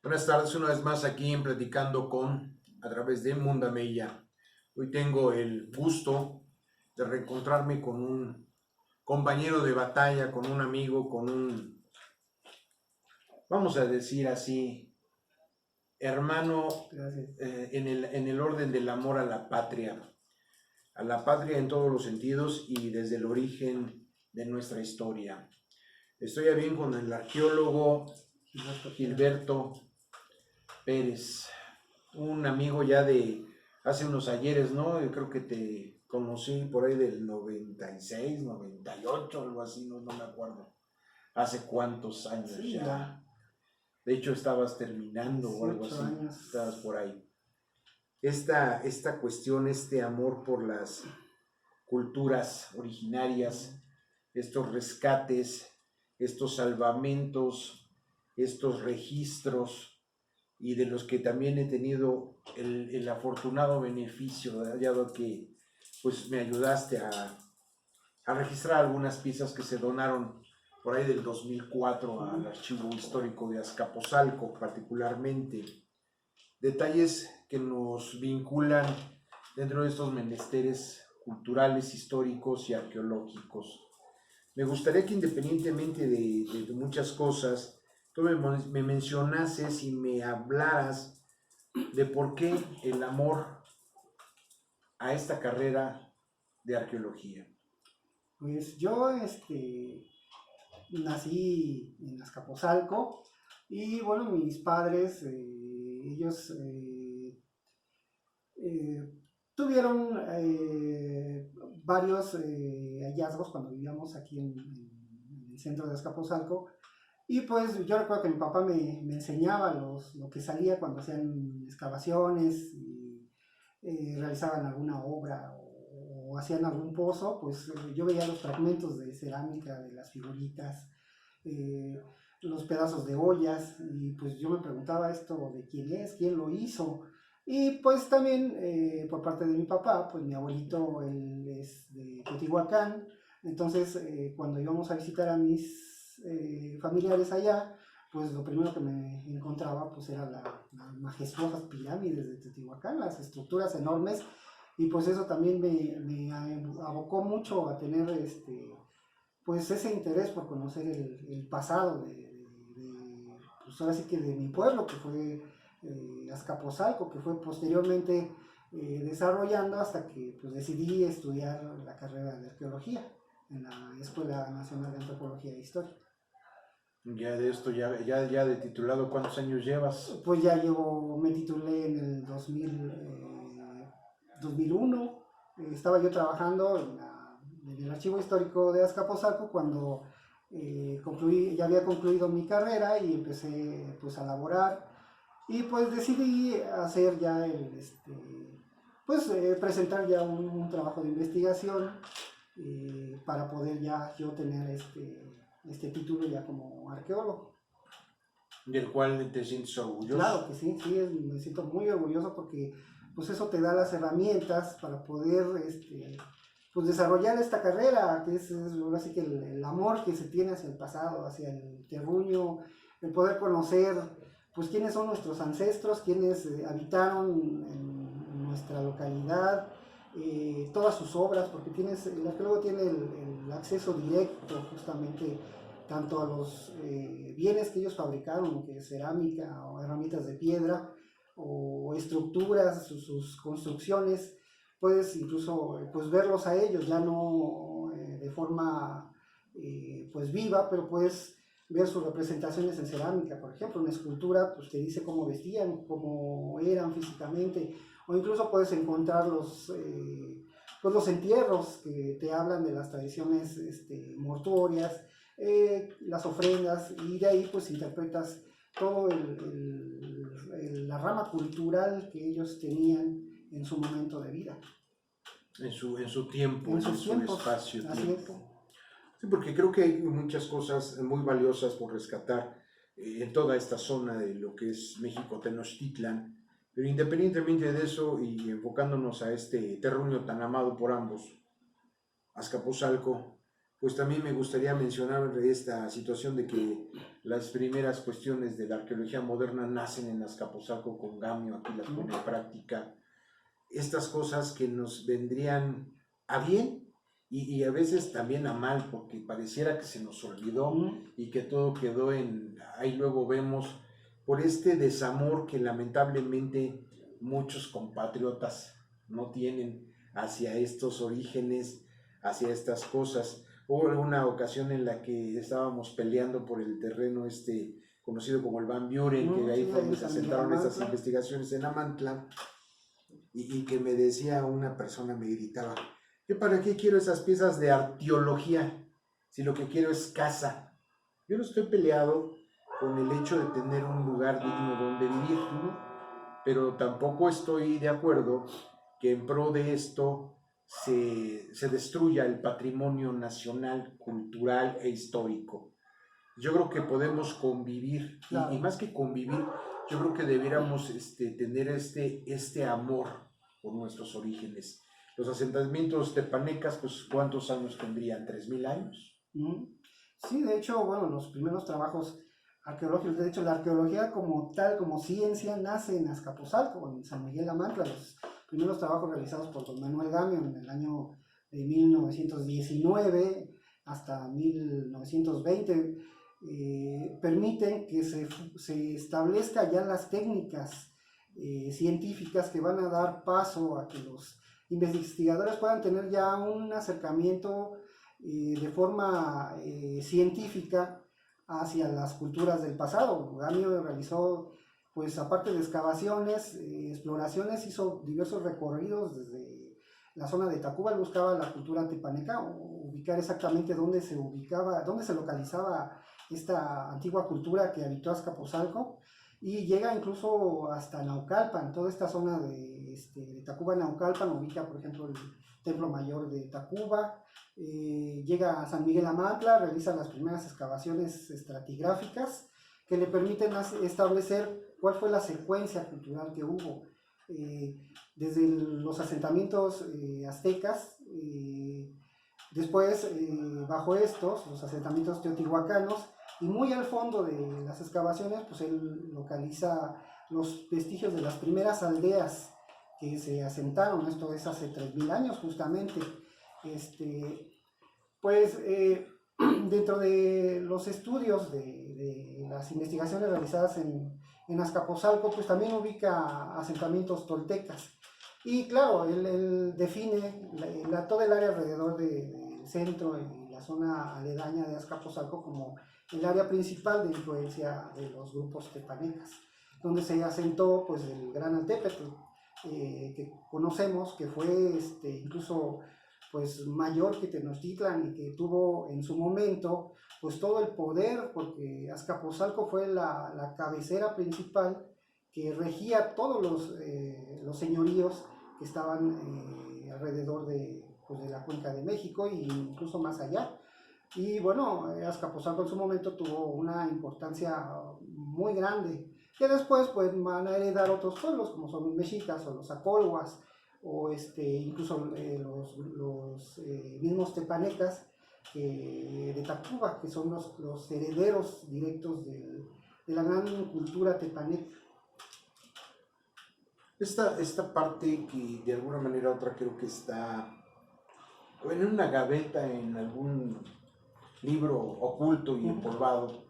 Buenas tardes, una vez más aquí en Platicando con, a través de Mundamella. Hoy tengo el gusto de reencontrarme con un compañero de batalla, con un amigo, con un, vamos a decir así, hermano en el orden del amor a la patria en todos los sentidos y desde el origen de nuestra historia. Estoy a bien con el arqueólogo Gilberto Pérez, un amigo ya de hace unos ayeres, ¿no? Yo creo que te conocí por ahí del 96, 98, algo así, no me acuerdo. ¿Hace cuántos años sí, ya? De hecho, estabas terminando o algo así. Años. Estabas por ahí. Esta cuestión, este amor por las culturas originarias, estos rescates, estos salvamentos, estos registros, y de los que también he tenido el afortunado beneficio, dado que pues me ayudaste a registrar algunas piezas que se donaron por ahí del 2004 al Archivo Histórico de Azcapotzalco, particularmente. Detalles que nos vinculan dentro de estos menesteres culturales, históricos y arqueológicos. Me gustaría que independientemente de muchas cosas, tú me mencionases y me hablaras de por qué el amor a esta carrera de arqueología. Pues yo nací en Azcapotzalco y bueno, mis padres, ellos tuvieron varios hallazgos cuando vivíamos aquí en el centro de Azcapotzalco. Y pues yo recuerdo que mi papá me enseñaba lo que salía cuando hacían excavaciones y realizaban alguna obra o hacían algún pozo, pues yo veía los fragmentos de cerámica, de las figuritas, los pedazos de ollas, y pues yo me preguntaba esto de quién es, quién lo hizo. Y pues también por parte de mi papá, pues mi abuelito, él es de Teotihuacán, entonces cuando íbamos a visitar a mis familiares allá, pues lo primero que me encontraba pues era las majestuosas pirámides de Teotihuacán, las estructuras enormes, y pues eso también me abocó mucho a tener pues ese interés por conocer el pasado pues ahora sí que de mi pueblo, que fue Azcapotzalco, que fue posteriormente desarrollando hasta que pues decidí estudiar la carrera de arqueología en la Escuela Nacional de Antropología e Historia. Ya de esto, ya de titulado, ¿cuántos años llevas? Pues ya me titulé en el 2001, estaba yo trabajando en el Archivo Histórico de Azcapotzalco cuando ya había concluido mi carrera y empecé pues a laborar, y pues decidí hacer ya presentar ya un trabajo de investigación para poder ya yo tener este título ya como arqueólogo. ¿Del cual te sientes orgulloso? Claro que sí, me siento muy orgulloso porque pues eso te da las herramientas para poder pues desarrollar esta carrera, que es ahora sí que el amor que se tiene hacia el pasado, hacia el terruño, el poder conocer pues quiénes son nuestros ancestros, quiénes habitaron en nuestra localidad, todas sus obras, porque el arqueólogo tiene el acceso directo justamente tanto a los bienes que ellos fabricaron, que es cerámica o herramientas de piedra o estructuras, sus construcciones. Puedes incluso pues verlos a ellos, ya no de forma pues viva, pero puedes ver sus representaciones en cerámica. Por ejemplo, una escultura pues te dice cómo vestían, cómo eran físicamente, o incluso puedes encontrar pues los entierros que te hablan de las tradiciones mortuorias, las ofrendas, y de ahí pues interpretas todo la rama cultural que ellos tenían en su momento de vida. En su tiempo, en su espacio-tiempo. Sí, porque creo que hay muchas cosas muy valiosas por rescatar en toda esta zona de lo que es México Tenochtitlan, pero independientemente de eso y enfocándonos a este terruño tan amado por ambos, Azcapotzalco, pues también me gustaría mencionar esta situación de que las primeras cuestiones de la arqueología moderna nacen en Azcapotzalco con Gamio, aquí las pone en práctica. Estas cosas que nos vendrían a bien y a veces también a mal, porque pareciera que se nos olvidó y que todo quedó en, ahí luego vemos, por este desamor que lamentablemente muchos compatriotas no tienen hacia estos orígenes, hacia estas cosas. Hubo alguna ocasión en la que estábamos peleando por el terreno conocido como el Van Buren, que ahí Sí, fue ahí donde en se San Miguel asentaron estas Amantla. investigaciones en Amantla, y que me decía una persona, me gritaba, ¿yo para qué quiero esas piezas de arqueología si lo que quiero es casa? Yo no estoy peleado con el hecho de tener un lugar digno donde vivir, pero tampoco estoy de acuerdo que en pro de esto se destruya el patrimonio nacional, cultural e histórico. Yo creo que podemos convivir, Claro. y más que convivir, yo creo que debiéramos tener este amor por nuestros orígenes. Los asentamientos tepanecas, pues ¿cuántos años tendrían? ¿3,000 años? Sí, de hecho, bueno, los primeros trabajos arqueológicos, de hecho, la arqueología como tal, como ciencia, nace en Azcapotzalco, en San Miguel Amantla. Los primeros trabajos realizados por don Manuel Gamio en el año de 1919 hasta 1920 permiten que se establezca ya las técnicas científicas que van a dar paso a que los investigadores puedan tener ya un acercamiento de forma científica hacia las culturas del pasado. Gamio realizó, pues aparte de excavaciones, exploraciones, hizo diversos recorridos desde la zona de Tacuba. Él buscaba la cultura tepaneca, ubicar exactamente dónde se ubicaba, dónde se localizaba esta antigua cultura que habitó Azcapotzalco, y llega incluso hasta Naucalpan. Toda esta zona de Tacuba, Naucalpan, ubica por ejemplo el Templo Mayor de Tacuba. Llega a San Miguel Amantla, realiza las primeras excavaciones estratigráficas que le permiten establecer cuál fue la secuencia cultural que hubo desde los asentamientos aztecas, después bajo estos, los asentamientos teotihuacanos, y muy al fondo de las excavaciones, pues él localiza los vestigios de las primeras aldeas que se asentaron. Esto es hace 3,000 años justamente. Pues dentro de los estudios de las investigaciones realizadas en Azcapotzalco, pues también ubica asentamientos toltecas. Y claro, él define todo el área alrededor del centro y la zona aledaña de Azcapotzalco como el área principal de influencia de los grupos tepanecas, donde se asentó pues el Gran Altepetl, que conocemos, que fue incluso pues mayor que Tenochtitlan, y que tuvo en su momento pues todo el poder, porque Azcapotzalco fue la cabecera principal que regía todos los señoríos que estaban alrededor pues, de la Cuenca de México e incluso más allá. Y bueno, Azcapotzalco en su momento tuvo una importancia muy grande, que después pues van a heredar otros pueblos como son los mexicas o los acolhuas, o incluso los mismos tepanecas de Tacuba, que son los herederos directos de la gran cultura tepaneca. Esta parte que de alguna manera u otra creo que está en una gaveta, en algún libro oculto y empolvado,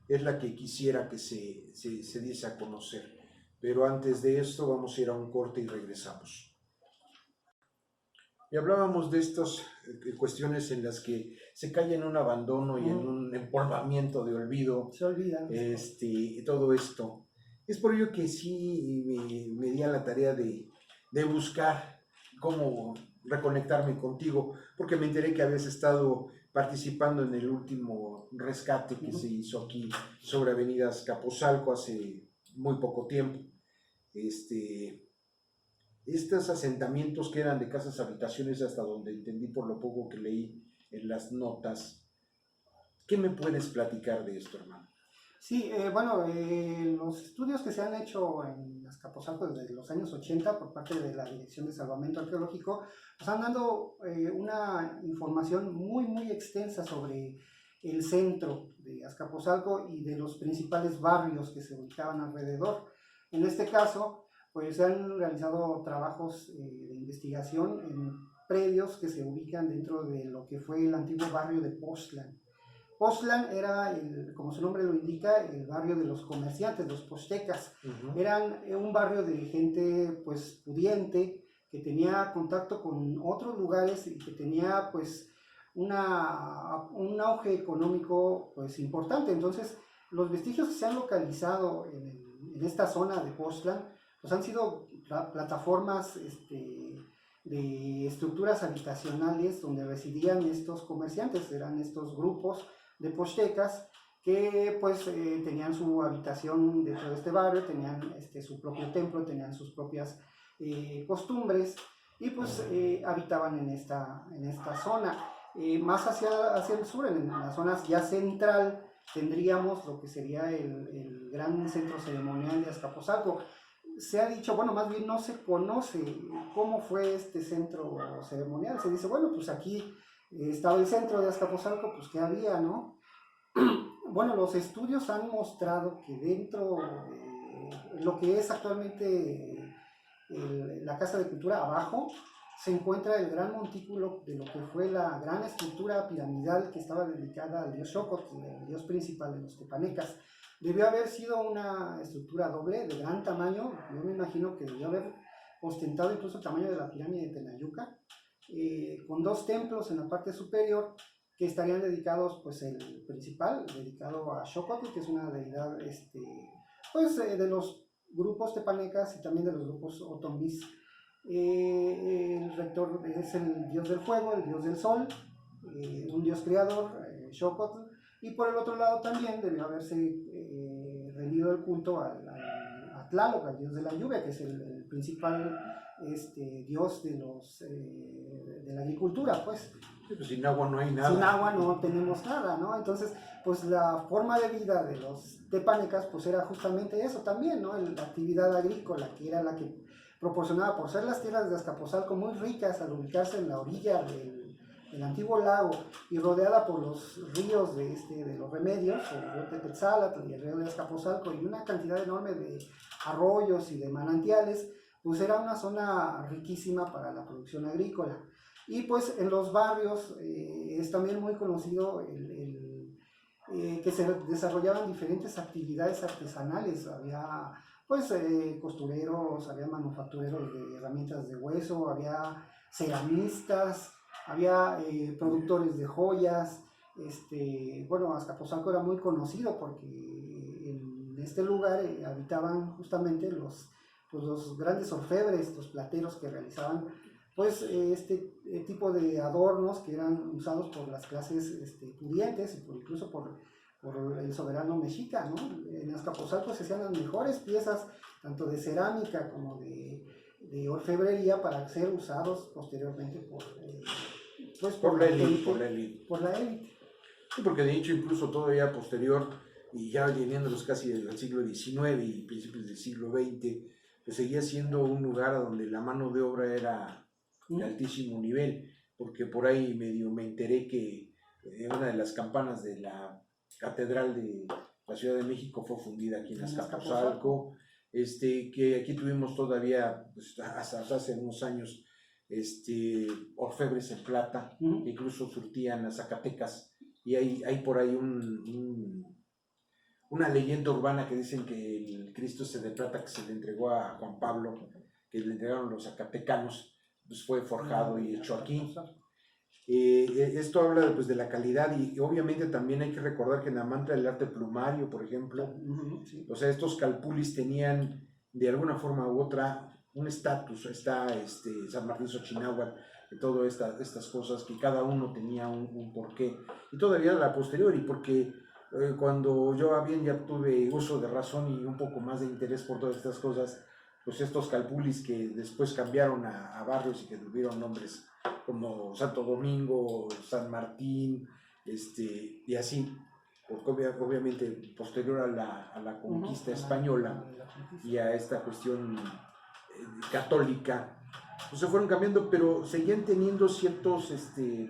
es la que quisiera que se diese a conocer. Pero antes de esto vamos a ir a un corte y regresamos. Y hablábamos de estas cuestiones en las que se cae en un abandono y en un empolvamiento de olvido. Se olvidan. Todo esto. Es por ello que sí me di a la tarea de buscar cómo reconectarme contigo, porque me enteré que habías estado participando en el último rescate que se hizo aquí sobre Avenida Azcapotzalco hace muy poco tiempo. Estos asentamientos que eran de casas habitaciones, hasta donde entendí por lo poco que leí en las notas. ¿Qué me puedes platicar de esto, hermano? Sí, bueno, los estudios que se han hecho en Azcapotzalco desde los años 80 por parte de la Dirección de Salvamento Arqueológico, pues han dado una información muy, muy extensa sobre el centro de Azcapotzalco y de los principales barrios que se ubicaban alrededor. En este caso, pues se han realizado trabajos de investigación en predios que se ubican dentro de lo que fue el antiguo barrio de Poztlán. Poztlán era, como su nombre lo indica, el barrio de los comerciantes, los poztecas. Eran un barrio de gente pues pudiente, que tenía contacto con otros lugares y que tenía pues un auge económico pues importante. Entonces, los vestigios que se han localizado en esta zona de Poztlán pues han sido plataformas de estructuras habitacionales donde residían estos comerciantes, eran estos grupos de poztecas que pues tenían su habitación dentro de este barrio, tenían su propio templo, tenían sus propias costumbres y pues habitaban en esta zona. Más hacia el sur, en la zona ya central, tendríamos lo que sería el gran centro ceremonial de Azcapotzalco. Se ha dicho, bueno, más bien no se conoce cómo fue este centro ceremonial. Se dice, bueno, pues aquí estaba el centro de Azcapotzalco, pues ¿qué había, no? Bueno, los estudios han mostrado que dentro de lo que es actualmente la Casa de Cultura abajo, se encuentra el gran montículo de lo que fue la gran estructura piramidal que estaba dedicada al dios Xocotl, el dios principal de los tepanecas. Debió haber sido una estructura doble de gran tamaño, yo me imagino que debió haber ostentado incluso el tamaño de la pirámide de Tenayuca, con dos templos en la parte superior que estarían dedicados, pues el principal, dedicado a Xocotl, que es una deidad pues, de los grupos tepanecas y también de los grupos otombís. El rector es el dios del fuego, el dios del sol, un dios creador, Xocotl, y por el otro lado también debió haberse rendido el culto a Tlaloc, al dios de la lluvia, que es el principal dios de la agricultura, pues. Sí, pues sin agua no hay nada. Sin agua no tenemos nada, ¿no? Entonces, pues la forma de vida de los tepanecas, pues era justamente eso también, ¿no? La actividad agrícola, que era la que proporcionaba, por ser las tierras de Azcapotzalco muy ricas al ubicarse en la orilla del antiguo lago y rodeada por los ríos de los remedios, el río Tequetzalatl y el río de Azcapotzalco y una cantidad enorme de arroyos y de manantiales, pues era una zona riquísima para la producción agrícola. Y pues en los barrios es también muy conocido que se desarrollaban diferentes actividades artesanales. Había pues costureros, había manufactureros de herramientas de hueso, había ceramistas, había productores de joyas. Bueno, Azcapotzalco era muy conocido porque en este lugar habitaban justamente los grandes orfebres, los plateros que realizaban pues tipo de adornos que eran usados por las clases pudientes y incluso por el soberano mexica, ¿no? En Azcapotzalco se hacían las mejores piezas, tanto de cerámica como de orfebrería, para ser usados posteriormente por la élite. Por la élite. Sí, porque de hecho incluso todavía posterior, y ya llegándolos casi del siglo XIX y principios del siglo XX, pues seguía siendo un lugar donde la mano de obra era de altísimo nivel, porque por ahí medio me enteré que una de las campanas de la Catedral de la Ciudad de México fue fundida aquí en Azcapotzalco, que aquí tuvimos todavía, pues, hasta hace unos años, orfebres en plata, que incluso surtían a Zacatecas, y hay por ahí una leyenda urbana que dicen que el Cristo de plata que se le entregó a Juan Pablo, que le entregaron los zacatecanos, pues fue forjado y hecho aquí. Esto habla pues de la calidad y obviamente también hay que recordar que en la manta del arte plumario, por ejemplo, sí. O sea, estos calpulis tenían de alguna forma u otra un estatus. Está San Martín Xochinahuatl, de todas estas cosas, que cada uno tenía un porqué, y todavía la posteriori, porque cuando yo bien ya tuve uso de razón y un poco más de interés por todas estas cosas, pues estos calpulis que después cambiaron a barrios y que tuvieron nombres como Santo Domingo, San Martín, y así, porque obviamente posterior a la conquista española y a esta cuestión católica, pues se fueron cambiando, pero seguían teniendo ciertos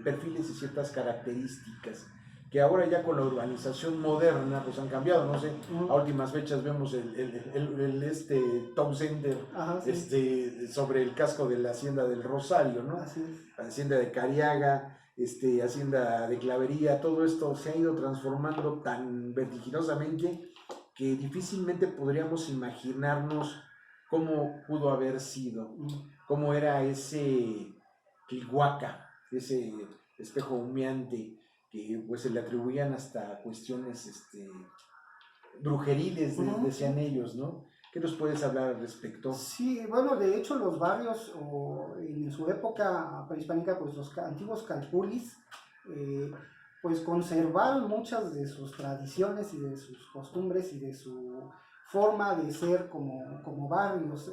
perfiles y ciertas características que ahora ya con la urbanización moderna pues han cambiado, no sé, a últimas fechas vemos el Town Center. Ajá, sí. Sobre el casco de la Hacienda del Rosario, ¿no? Así es. Hacienda de Cariaga, Hacienda de Clavería, todo esto se ha ido transformando tan vertiginosamente que difícilmente podríamos imaginarnos cómo pudo haber sido, cómo era ese Tlihuaca, ese espejo humeante, que pues se le atribuían hasta cuestiones brujeriles, decían ellos, ¿no? ¿Qué nos puedes hablar al respecto? Sí, bueno, de hecho los barrios en su época prehispánica, pues los antiguos calpulis, pues conservaron muchas de sus tradiciones y de sus costumbres y de su forma de ser como barrios.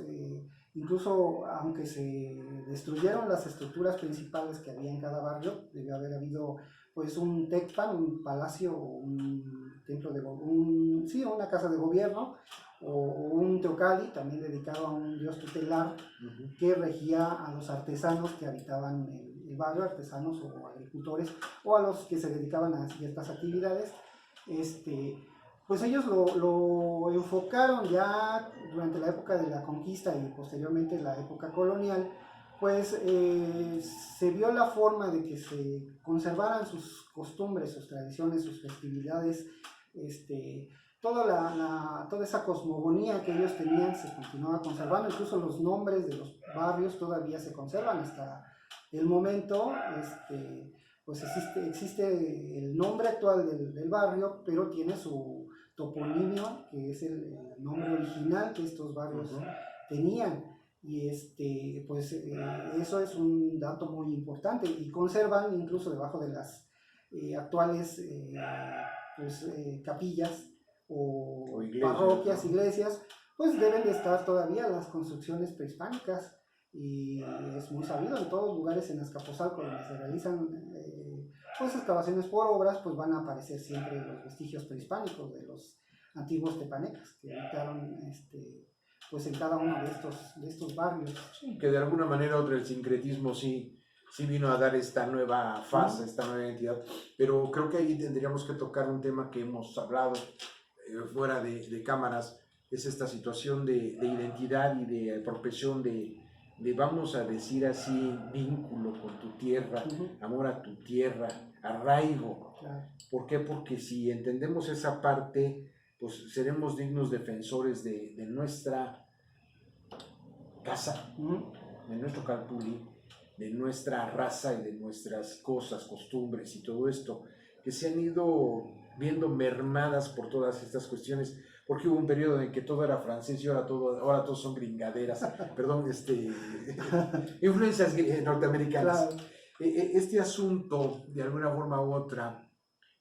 Incluso aunque se destruyeron las estructuras principales que había en cada barrio, debió haber habido pues un tecpan, un palacio, un templo una casa de gobierno, o un teocalli, también dedicado a un dios tutelar que regía a los artesanos que habitaban el barrio, artesanos o agricultores, o a los que se dedicaban a ciertas actividades. Pues ellos lo enfocaron ya durante la época de la conquista y posteriormente la época colonial, pues se vio la forma de que se conservaran sus costumbres, sus tradiciones, sus festividades, toda esa cosmogonía que ellos tenían se continuaba conservando, incluso los nombres de los barrios todavía se conservan hasta el momento. Pues existe el nombre actual del barrio, pero tiene su toponimio, que es el nombre original que estos barrios tenían. Y pues eso es un dato muy importante, y conservan incluso debajo de las actuales capillas o iglesias, parroquias, iglesias, pues deben de estar todavía las construcciones prehispánicas, y es muy sabido en todos lugares en Azcapotzalco donde se realizan pues excavaciones por obras, pues van a aparecer siempre los vestigios prehispánicos de los antiguos tepanecas que habitaron pues en cada uno de estos barrios. Sí, que de alguna manera u otra el sincretismo sí vino a dar esta nueva fase, esta nueva identidad, pero creo que ahí tendríamos que tocar un tema que hemos hablado fuera de cámaras, es esta situación de identidad y de apropiación de vamos a decir así, vínculo con tu tierra, amor a tu tierra, arraigo. Claro. ¿Por qué? Porque si entendemos esa parte, pues seremos dignos defensores de nuestra casa, de nuestro calpulli, de nuestra raza y de nuestras cosas, costumbres y todo esto, que se han ido viendo mermadas por todas estas cuestiones, porque hubo un periodo en que todo era francés y ahora todos son gringaderas, perdón, influencias norteamericanas. Claro. Este asunto, de alguna forma u otra,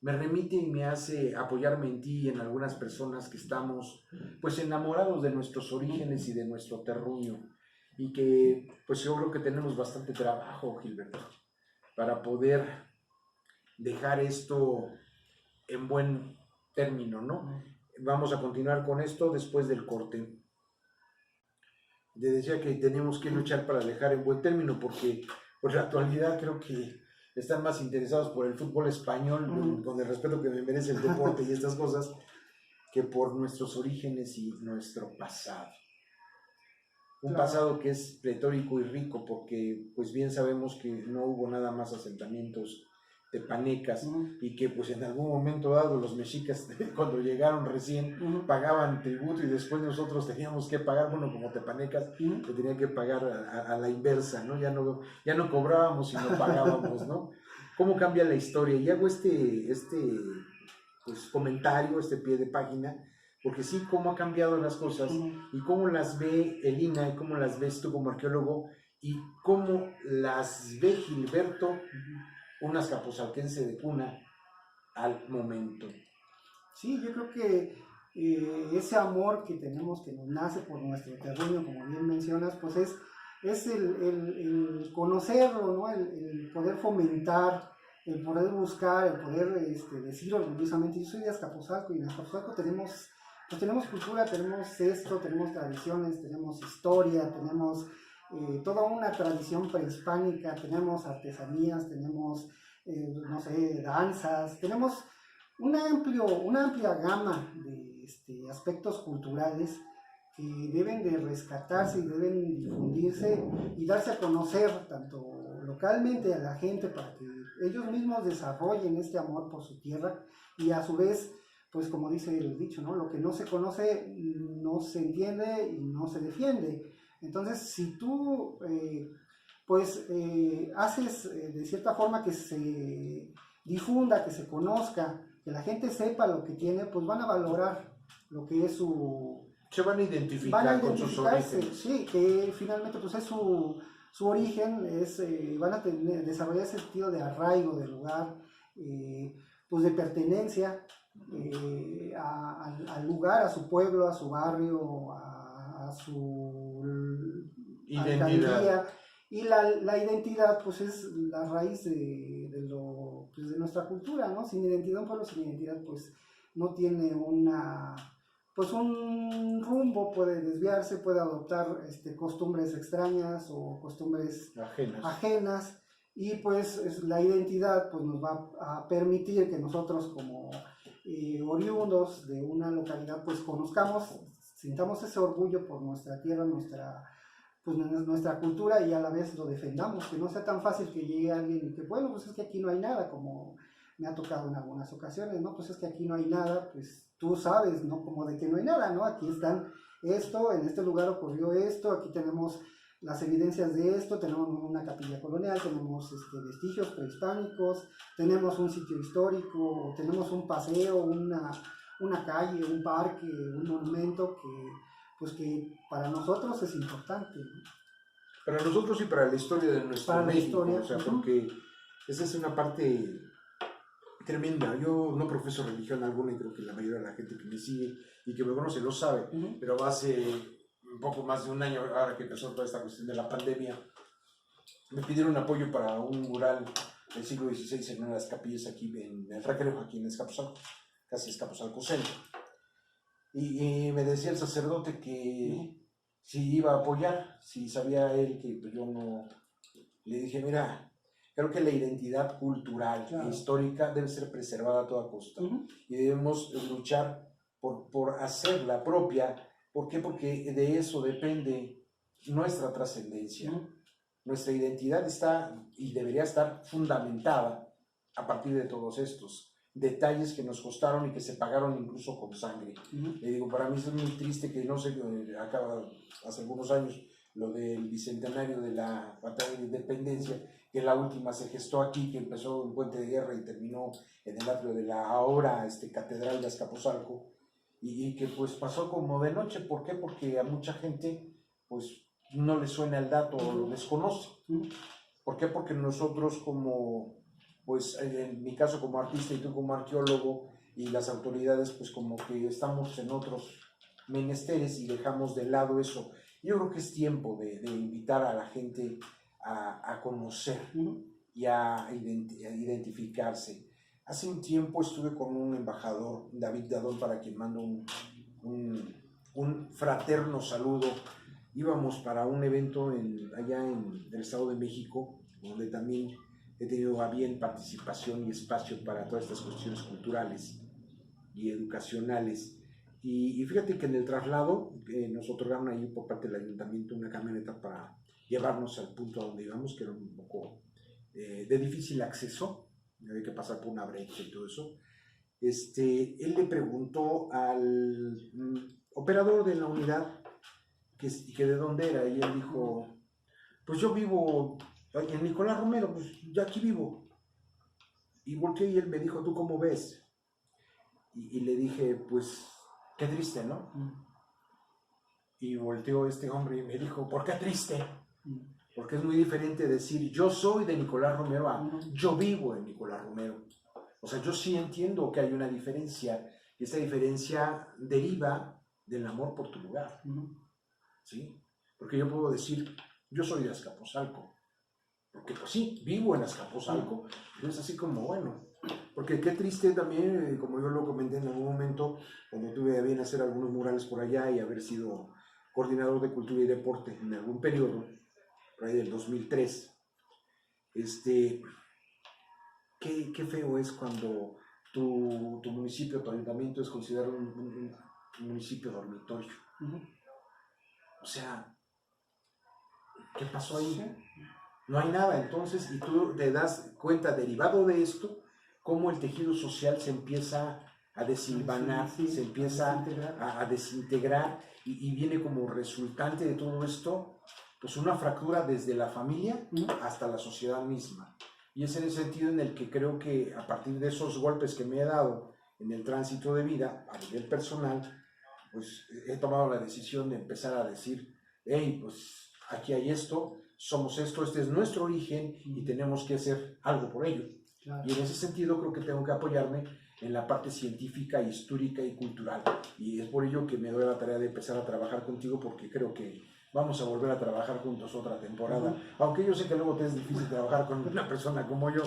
me remite y me hace apoyarme en ti y en algunas personas que estamos pues enamorados de nuestros orígenes y de nuestro terruño, y que pues yo creo que tenemos bastante trabajo, Gilberto, para poder dejar esto en buen término, ¿no? Vamos a continuar con esto después del corte. Te decía que tenemos que luchar para dejar en buen término, porque por la actualidad creo que están más interesados por el fútbol español, con el respeto que me merece el deporte y estas cosas, que por nuestros orígenes y nuestro pasado. Un pasado que es pletórico y rico, porque pues bien sabemos que no hubo nada más asentamientos tepanecas, y que pues en algún momento dado los mexicas cuando llegaron recién pagaban tributo, y después nosotros teníamos que pagar, bueno, como tepanecas se tenía que pagar a la inversa, ¿no? Ya no cobrábamos sino pagábamos, ¿no? ¿Cómo cambia la historia? Y hago pues, comentario, pie de página, porque sí, cómo ha cambiado las cosas y cómo las ve Elina y cómo las ves tú como arqueólogo y cómo las ve Gilberto, un azcapotzalquense de cuna, al momento. Sí, yo creo que ese amor que tenemos, que nos nace por nuestro terruño, como bien mencionas, pues es el conocerlo, ¿no? El poder fomentar el poder buscar, el poder decir orgullosamente, yo soy de Azcapotzalco, y en Azcapotzalco tenemos cultura, tenemos esto, tenemos tradiciones, tenemos historia, tenemos toda una tradición prehispánica, tenemos artesanías, tenemos, no sé, danzas, tenemos una amplia gama de aspectos culturales que deben de rescatarse y deben difundirse y darse a conocer tanto localmente a la gente para que ellos mismos desarrollen este amor por su tierra y a su vez, pues como dice el dicho, ¿no? Lo que no se conoce no se entiende y no se defiende. Entonces, si tú haces de cierta forma que se difunda, que se conozca, que la gente sepa lo que tiene, pues van a valorar lo que es se van a identificar con sus orígenes. Sí, que finalmente pues es su origen, van a desarrollar ese sentido de arraigo del lugar, pues de pertenencia al lugar, a su pueblo, a su barrio, a su identidad. Y la identidad pues es la raíz de nuestra cultura, ¿no? Sin identidad, un pueblo sin identidad pues no tiene un rumbo, puede desviarse, puede adoptar costumbres extrañas o costumbres ajenas y pues la identidad pues nos va a permitir que nosotros como oriundos de una localidad pues conozcamos, sintamos ese orgullo por nuestra tierra, nuestra cultura y a la vez lo defendamos, que no sea tan fácil que llegue alguien y que bueno, pues es que aquí no hay nada, como me ha tocado en algunas ocasiones, ¿no? Pues es que aquí no hay nada, pues tú sabes, ¿no? Como de que no hay nada, ¿no? Aquí están esto, en este lugar ocurrió esto, aquí tenemos las evidencias de esto, tenemos una capilla colonial, tenemos vestigios prehispánicos, tenemos un sitio histórico, tenemos un paseo, una calle, un parque, un monumento que para nosotros es importante, ¿no? Para nosotros y para la historia de nuestro México, o sea, porque esa es una parte tremenda. Yo no profeso religión alguna y creo que la mayoría de la gente que me sigue y que me conoce lo sabe, pero hace un poco más de un año, ahora que empezó toda esta cuestión de la pandemia, me pidieron apoyo para un mural del siglo XVI en una de las capillas aquí en el Recreo, aquí en Azcapotzalco, casi Azcapotzalco Centro. Y me decía el sacerdote que si iba a apoyar, si sabía él que pues yo no. Le dije, mira, creo que la identidad cultural e histórica debe ser preservada a toda costa y debemos luchar por hacerla propia. ¿Por qué? Porque de eso depende nuestra trascendencia. Nuestra identidad está y debería estar fundamentada a partir de todos estos detalles que nos costaron y que se pagaron incluso con sangre. Le digo, para mí es muy triste que no sé, acaba hace algunos años lo del bicentenario de la batalla de independencia, que la última se gestó aquí, que empezó en Puente de Guerra y terminó en el atrio de la ahora catedral de Azcapotzalco, y que pues pasó como de noche. ¿Por qué? Porque a mucha gente pues no le suena el dato o lo desconoce. ¿Por qué? Porque nosotros como, pues en mi caso como artista y tú como arqueólogo y las autoridades pues como que estamos en otros menesteres y dejamos de lado eso. Yo creo que es tiempo de invitar a la gente a conocer y a identificarse. Hace un tiempo estuve con un embajador, David Dadón, para quien mando un fraterno saludo. Íbamos para un evento allá en el Estado de México, donde también he tenido a bien participación y espacio para todas estas cuestiones culturales y educacionales. Y fíjate que en el traslado nos otorgaron ahí por parte del ayuntamiento una camioneta para llevarnos al punto a donde íbamos, que era un poco de difícil acceso, había que pasar por una brecha y todo eso. Él le preguntó al operador de la unidad que de dónde era, y él dijo, pues yo vivo en Nicolás Romero, pues yo aquí vivo. Y volteé y él me dijo, ¿tú cómo ves? Y le dije, pues qué triste, ¿no? Y volteó este hombre y me dijo, ¿por qué triste? Porque es muy diferente decir yo soy de Nicolás Romero a yo vivo en Nicolás Romero. O sea, yo sí entiendo que hay una diferencia, y esa diferencia deriva del amor por tu lugar, ¿sí? Porque yo puedo decir, yo soy de Azcapotzalco, porque pues sí, vivo en Azcapotzalco, pero es así como, bueno, porque qué triste también, como yo lo comenté en algún momento, cuando tuve a bien hacer algunos murales por allá y haber sido coordinador de cultura y deporte en algún periodo, por ahí del 2003, qué feo es cuando tu municipio, tu ayuntamiento es considerado un municipio dormitorio. O sea, ¿qué pasó ahí? Sí. No hay nada, entonces, y tú te das cuenta, derivado de esto, cómo el tejido social se empieza a desilvanar, Sí, se empieza a desintegrar y viene como resultante de todo esto, pues una fractura desde la familia hasta la sociedad misma. Y es en el sentido en el que creo que a partir de esos golpes que me he dado en el tránsito de vida, a nivel personal, pues he tomado la decisión de empezar a decir, hey, pues aquí hay esto, somos esto, este es nuestro origen y tenemos que hacer algo por ello. Claro. Y en ese sentido creo que tengo que apoyarme en la parte científica, histórica y cultural. Y es por ello que me doy la tarea de empezar a trabajar contigo, porque creo que vamos a volver a trabajar juntos otra temporada. Aunque yo sé que luego te es difícil trabajar con una persona como yo,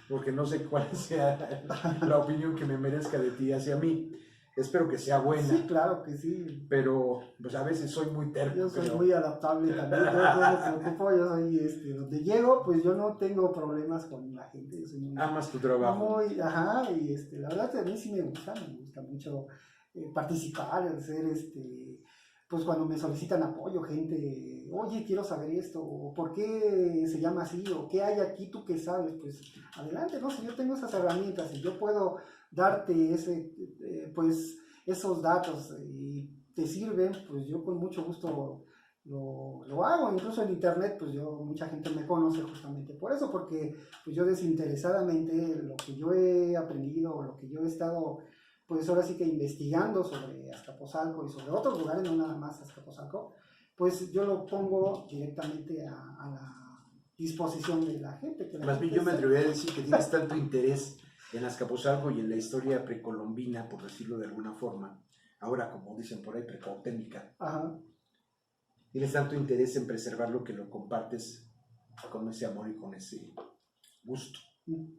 porque no sé cuál sea la opinión que me merezca de ti hacia mí. Espero que sea buena. Sí, claro que sí. Pero pues a veces soy muy terco. Yo soy muy adaptable también. Yo no me preocupo, yo soy donde llego, pues yo no tengo problemas con la gente. Yo soy muy, amas tu trabajo. Muy, y la verdad que a mí sí me gusta mucho participar, hacer pues cuando me solicitan apoyo, gente, oye, quiero saber esto, o por qué se llama así, o qué hay aquí, tú que sabes, pues adelante, no sé, yo tengo esas herramientas y yo puedo darte pues esos datos y te sirven, pues yo con mucho gusto lo hago. Incluso en internet, pues mucha gente me conoce justamente por eso, porque pues yo desinteresadamente lo que yo he aprendido, lo que yo he estado, pues ahora sí que investigando sobre Azcapotzalco y sobre otros lugares, no nada más Azcapotzalco, pues yo lo pongo directamente a la disposición de la gente. Más bien yo me atrevería a decir que tienes tanto interés en Azcapotzalco y en la historia precolombina, por decirlo de alguna forma, ahora como dicen por ahí, precautémica. Ajá. Tienes tanto interés en preservarlo que lo compartes con ese amor y con ese gusto.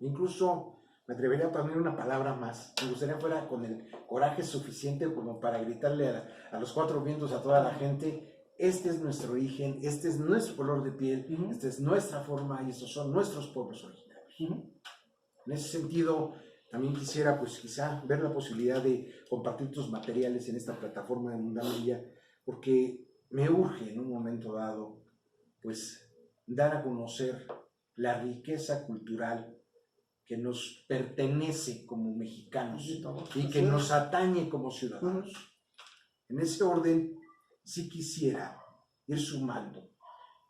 Incluso me atrevería a poner una palabra más. Me gustaría fuera con el coraje suficiente como para gritarle a los cuatro vientos a toda la gente: este es nuestro origen, este es nuestro color de piel, esta es nuestra forma y estos son nuestros pueblos originarios. En ese sentido, también quisiera, pues quizá, ver la posibilidad de compartir tus materiales en esta plataforma de Mundamedia, porque me urge en un momento dado, pues, dar a conocer la riqueza cultural que nos pertenece como mexicanos y que nos atañe como ciudadanos. En ese orden, sí quisiera ir sumando,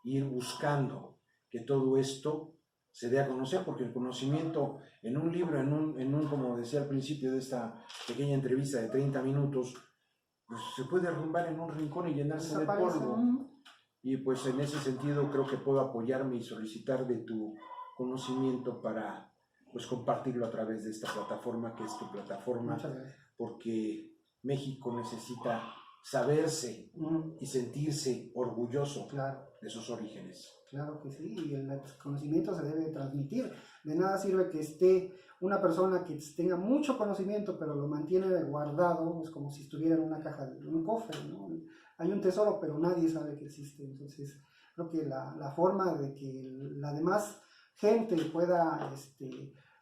ir buscando que todo esto se dé a conocer, porque el conocimiento en un libro, en un como decía al principio de esta pequeña entrevista de 30 minutos, pues se puede arrumbar en un rincón y llenarse de polvo. Y pues en ese sentido creo que puedo apoyarme y solicitar de tu conocimiento para pues compartirlo a través de esta plataforma, que es tu plataforma, porque México necesita saberse y sentirse orgulloso de sus orígenes. Claro que sí, y el conocimiento se debe transmitir. De nada sirve que esté una persona que tenga mucho conocimiento, pero lo mantiene guardado, es como si estuviera en una caja, en un cofre, ¿no? Hay un tesoro, pero nadie sabe que existe. Entonces, creo que la forma de que la demás gente pueda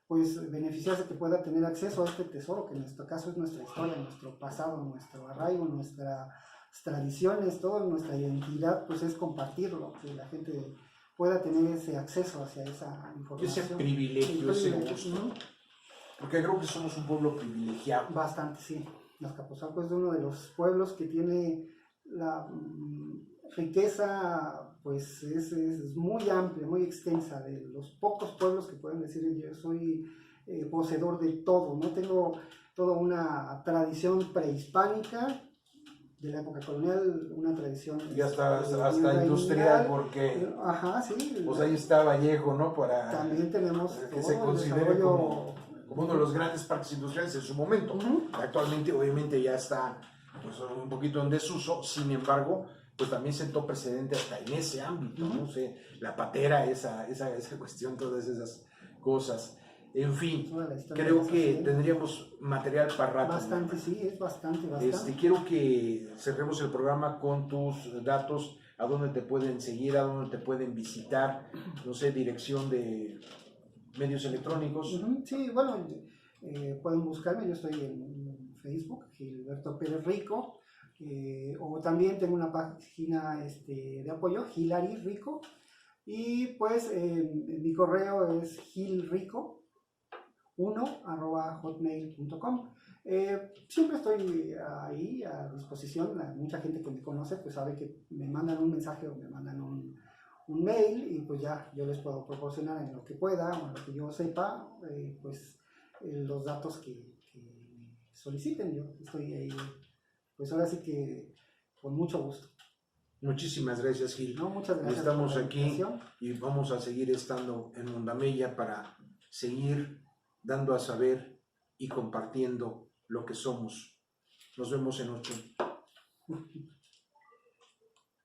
pues beneficiarse, que pueda tener acceso a este tesoro, que en nuestro caso es nuestra historia, nuestro pasado, nuestro arraigo, nuestras tradiciones, toda nuestra identidad, pues es compartirlo, que la gente pueda tener ese acceso hacia esa información. Ese privilegio, ese gusto. Porque creo que somos un pueblo privilegiado. Bastante, sí. Azcapotzalco es uno de los pueblos que tiene la riqueza, pues es muy amplia, muy extensa, de los pocos pueblos que pueden decir yo soy poseedor de todo, no tengo toda una tradición prehispánica de la época colonial, una tradición y hasta industrial, porque sí, pues ahí está Vallejo, ¿no? También tenemos que se considere como uno de los grandes parques industriales en su momento. Actualmente obviamente ya está pues un poquito en desuso, sin embargo, pues también sentó precedente hasta en ese ámbito, ¿no? O sea, la patera, esa cuestión, todas esas cosas. En fin, creo que tendríamos material para rato. Bastante, sí, es bastante. Quiero que cerremos el programa con tus datos, a dónde te pueden seguir, a dónde te pueden visitar, no sé, dirección de medios electrónicos. Sí, bueno, pueden buscarme, yo estoy en Facebook, Gilberto Pérez Rico, o también tengo una página de apoyo, Hilary Rico, y pues mi correo es gilrico1@hotmail.com. Siempre estoy ahí a disposición. Mucha gente que me conoce pues sabe que me mandan un mensaje o me mandan un mail y pues ya yo les puedo proporcionar en lo que pueda o en lo que yo sepa pues los datos que soliciten. Yo estoy ahí pues ahora sí que con mucho gusto. Muchísimas gracias, Gil. No, muchas gracias. Estamos aquí y vamos a seguir estando en Ondamella para seguir dando a saber y compartiendo lo que somos. Nos vemos en 8.